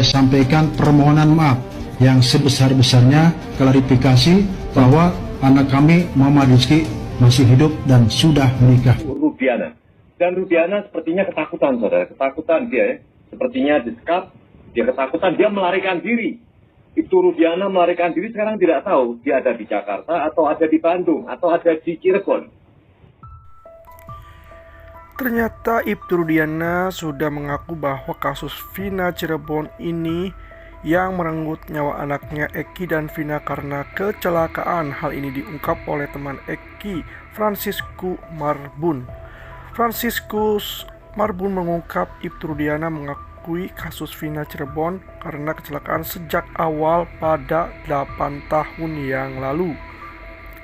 sampaikan permohonan maaf yang sebesar-besarnya klarifikasi bahwa anak kami Muhammad Rizky masih hidup dan sudah menikah. Rudiana. Dan Rudiana sepertinya ketakutan, saudara. Ketakutan dia ya. Sepertinya disekap, dia ketakutan, dia melarikan diri. Itu Rudiana melarikan diri, sekarang tidak tahu dia ada di Jakarta atau ada di Bandung atau ada di Cirebon. Ternyata Ibtu Rudiana sudah mengaku bahwa kasus Vina Cirebon ini yang merenggut nyawa anaknya Eki dan Vina karena kecelakaan. Hal ini diungkap oleh teman Eki, Franciscus Marbun. Franciscus Marbun mengungkap Ibtu Rudiana mengakui kasus Vina Cirebon karena kecelakaan sejak awal pada 8 tahun yang lalu.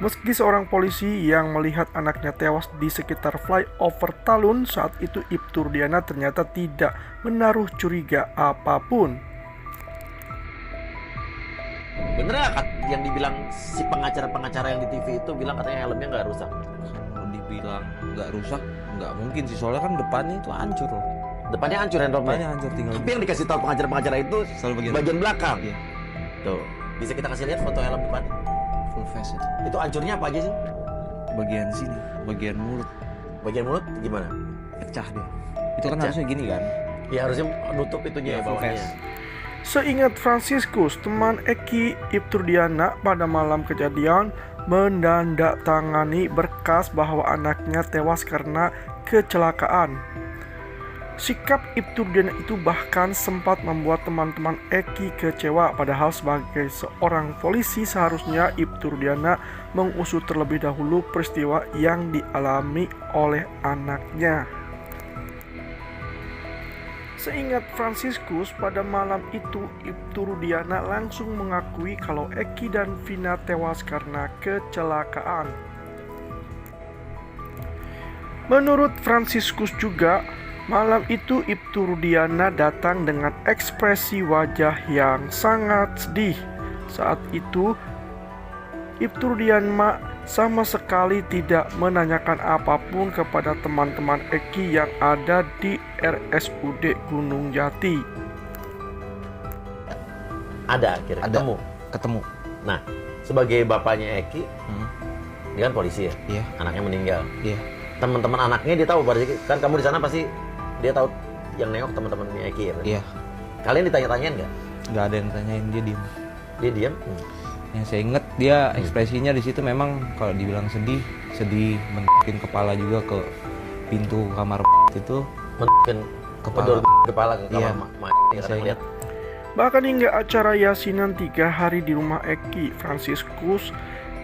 Meski seorang polisi yang melihat anaknya tewas di sekitar flyover Talun, saat itu Ibtu Rudiana ternyata tidak menaruh curiga apapun. Bener gak yang dibilang si pengacara-pengacara yang di TV itu bilang katanya helmnya nggak rusak? Kalau dibilang nggak rusak, nggak mungkin sih, soalnya kan depannya itu hancur loh. Depannya hancur handrollnya. Depannya hancur, tinggal. Tapi yang dikasih tahu pengacara-pengacara itu selalu bagian belakang. Iya. Tuh, bisa kita kasih lihat foto helm depan. Full face itu. Itu hancurnya apa aja sih? Bagian sini, bagian mulut Bagian mulut gimana? pecah dia. Itu kan Pecah. harusnya gini kan? Ya harusnya nutup itunya ya Full bawahnya. face. Seingat Franciscus, teman Eki, Ibtu Rudiana pada malam kejadian menandatangani berkas bahwa anaknya tewas karena kecelakaan. Sikap Ibtu Rudiana itu bahkan sempat membuat teman-teman Eki kecewa, padahal sebagai seorang polisi seharusnya Ibtu Rudiana mengusut terlebih dahulu peristiwa yang dialami oleh anaknya. Seingat Franciscus, pada malam itu Ibtu Rudiana langsung mengakui kalau Eki dan Vina tewas karena kecelakaan. Menurut Franciscus juga, malam itu Ibtu Rudiana datang dengan ekspresi wajah yang sangat sedih. Saat itu Ibtu Rudiana sama sekali tidak menanyakan apapun kepada teman-teman Eki yang ada di RSUD Gunung Jati. Ada akhirnya Ada. ketemu. Ketemu. Nah, sebagai bapaknya Eki, dia kan polisi ya. Iya. Anaknya meninggal. Iya. Teman-teman anaknya dia tahu berarti kan kamu di sana pasti dia tahu yang nengok teman-temannya Eki ya. Iya. Kalian ditanya-tanyain nggak? Nggak ada yang tanyain, dia diem. Dia diam. Yang saya inget dia ekspresinya di situ memang kalau dibilang sedih, menunjukin kepala juga ke pintu kamar itu. Mungkin Kepala. kepala ke kamar Iya. ya, Saya lihat. Bahkan hingga acara yasinan 3 hari di rumah Eki, Franciscus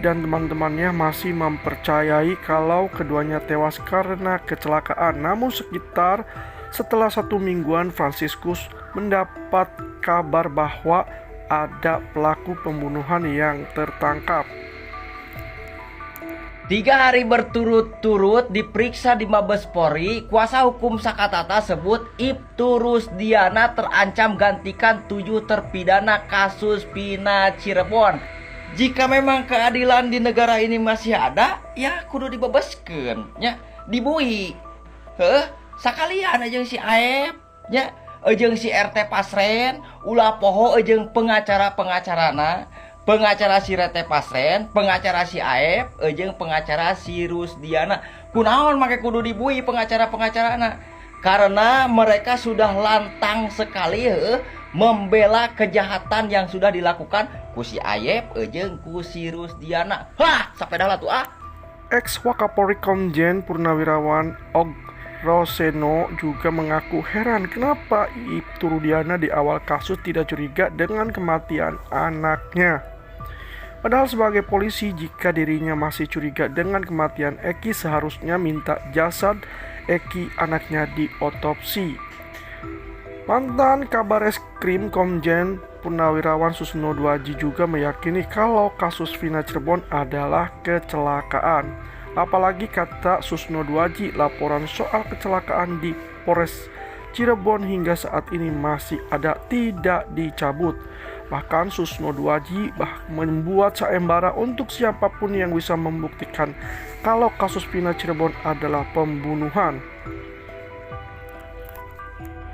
dan teman-temannya masih mempercayai kalau keduanya tewas karena kecelakaan. Namun setelah 1 mingguan Franciscus mendapat kabar bahwa ada pelaku pembunuhan yang tertangkap. 3 hari berturut-turut diperiksa di Mabes Polri, kuasa hukum Sakatata sebut Ibtu Rudiana terancam gantikan 7 terpidana kasus Vina Cirebon. Jika memang keadilan di negara ini masih ada, ya kudu dibebaskeun nya, dibui. Sakalian jeung si Aep nya, jeung si RT Pasren, ulah poho jeung pengacara-pengacarana. Pengacara si RT Pasren, pengacara si Aep, jeung pengacara si Rudiana. Kunaon make kudu dibui pengacara-pengacarana? Karena mereka sudah lantang sekali membela kejahatan yang sudah dilakukan ku si Aep jeung ku si Rudiana. Hah, sapedah tuh ah. Ex Wakapolri Komjen Purnawirawan Og Roseno juga mengaku heran kenapa Ibtu Rudiana di awal kasus tidak curiga dengan kematian anaknya. Padahal sebagai polisi, jika dirinya masih curiga dengan kematian Eki, seharusnya minta jasad Eki anaknya diotopsi. Mantan Kabar Eskrim Komjen Purnawirawan Susno Duaji juga meyakini kalau kasus Vina Cirebon adalah kecelakaan. Apalagi kata Susno Duaji, laporan soal kecelakaan di Polres Cirebon hingga saat ini masih ada, tidak dicabut. Bahkan Susno Duaji membuat sayembara untuk siapapun yang bisa membuktikan kalau kasus Vina Cirebon adalah pembunuhan.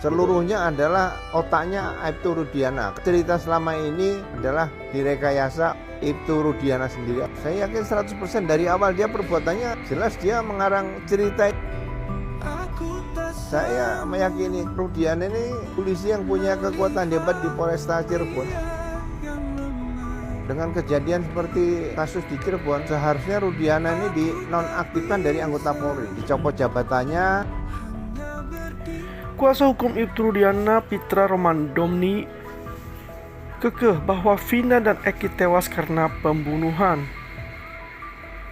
Seluruhnya adalah otaknya Aibtu Rudiana. Cerita selama ini adalah direkayasa Aibtu Rudiana sendiri. Saya yakin 100% dari awal dia perbuatannya jelas dia mengarang cerita. Saya meyakini Rudiana ini polisi yang punya kekuatan hebat di Polresta Cirebon. Dengan kejadian seperti kasus di Cirebon, seharusnya Rudiana ini dinonaktifkan dari anggota Polri, dicopot jabatannya. Kuasa hukum Ibtu Rudiana, Pitra Romandomni, kekeh bahwa Vina dan Eki tewas karena pembunuhan.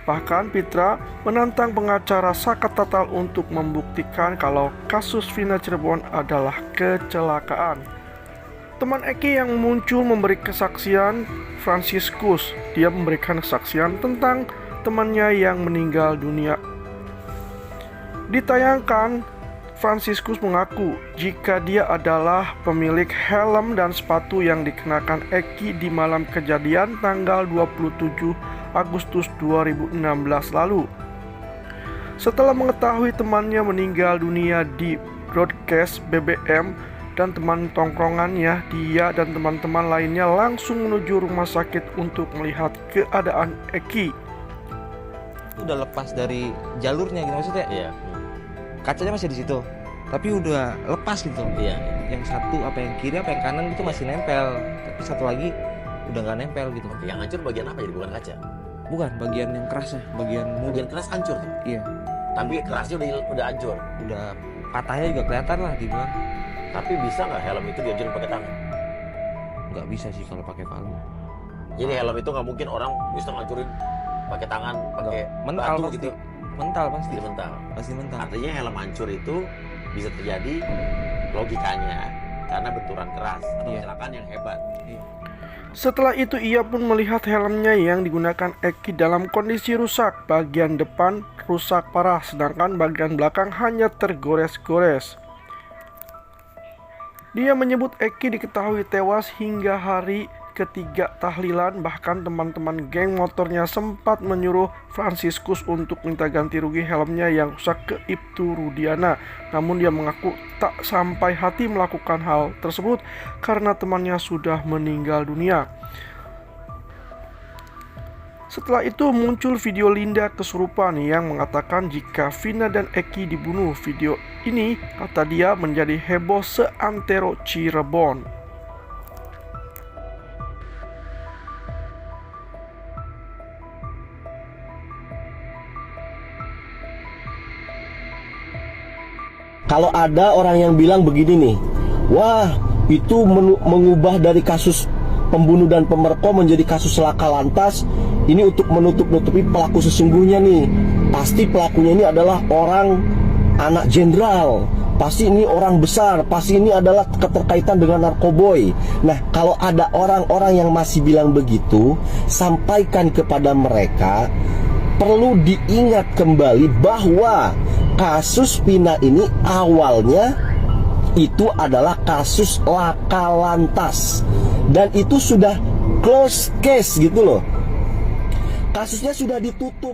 Bahkan Pitra menantang pengacara Saka Tatal untuk membuktikan kalau kasus Vina Cirebon adalah kecelakaan. Teman Eki yang muncul memberi kesaksian, Franciscus. Dia memberikan kesaksian tentang temannya yang meninggal dunia. Ditayangkan, Franciscus mengaku jika dia adalah pemilik helm dan sepatu yang dikenakan Eki di malam kejadian tanggal 27 Agustus 2016 lalu. Setelah mengetahui temannya meninggal dunia di broadcast BBM dan teman tongkrongannya, dia dan teman-teman lainnya langsung menuju rumah sakit untuk melihat keadaan Eki. Itu udah lepas dari jalurnya gitu maksudnya. Iya. Kacanya masih di situ, tapi udah lepas gitu. Iya. Yang satu apa yang kiri apa yang kanan itu masih nempel, tapi satu lagi udah nggak nempel gitu. Yang hancur bagian apa jadi bukan kaca? Bukan bagian yang kerasnya, bagian Bagian keras hancur tuh. Iya, Tapi kerasnya udah hancur. udah patahnya juga kelihatan lah dibilang. Tapi bisa nggak helm itu dihancurin pakai tangan? Nggak bisa sih kalau pakai palu. Jadi helm itu nggak mungkin orang bisa ngancurin pakai tangan, pakai Mental batu pasti. gitu. Mental pasti. Jadi mental. Pasti mental. Artinya helm hancur itu bisa terjadi logikanya karena benturan keras atau Iya. kecelakaan yang hebat. Setelah itu ia pun melihat helmnya yang digunakan Eki dalam kondisi rusak. Bagian depan rusak parah, sedangkan bagian belakang hanya tergores-gores. Dia menyebut Eki diketahui tewas hingga hari ketiga tahlilan. Bahkan teman-teman geng motornya sempat menyuruh Franciscus untuk minta ganti rugi helmnya yang rusak ke Ibtu Rudiana. Namun dia mengaku tak sampai hati melakukan hal tersebut karena temannya sudah meninggal dunia. Setelah itu muncul video Linda kesurupan yang mengatakan jika Vina dan Eki dibunuh. Video ini, kata dia, menjadi heboh seantero Cirebon. Kalau ada orang yang bilang begini nih, wah itu mengubah dari kasus pembunuh dan pemerkosa menjadi kasus laka lantas, ini untuk menutup-nutupi pelaku sesungguhnya nih. Pasti pelakunya ini adalah orang anak jenderal, pasti ini orang besar, pasti ini adalah keterkaitan dengan narkoboy. Nah, kalau ada orang-orang yang masih bilang begitu, sampaikan kepada mereka, perlu diingat kembali bahwa kasus Vina ini awalnya itu adalah kasus laka lantas dan itu sudah close case gitu loh. Kasusnya sudah ditutup.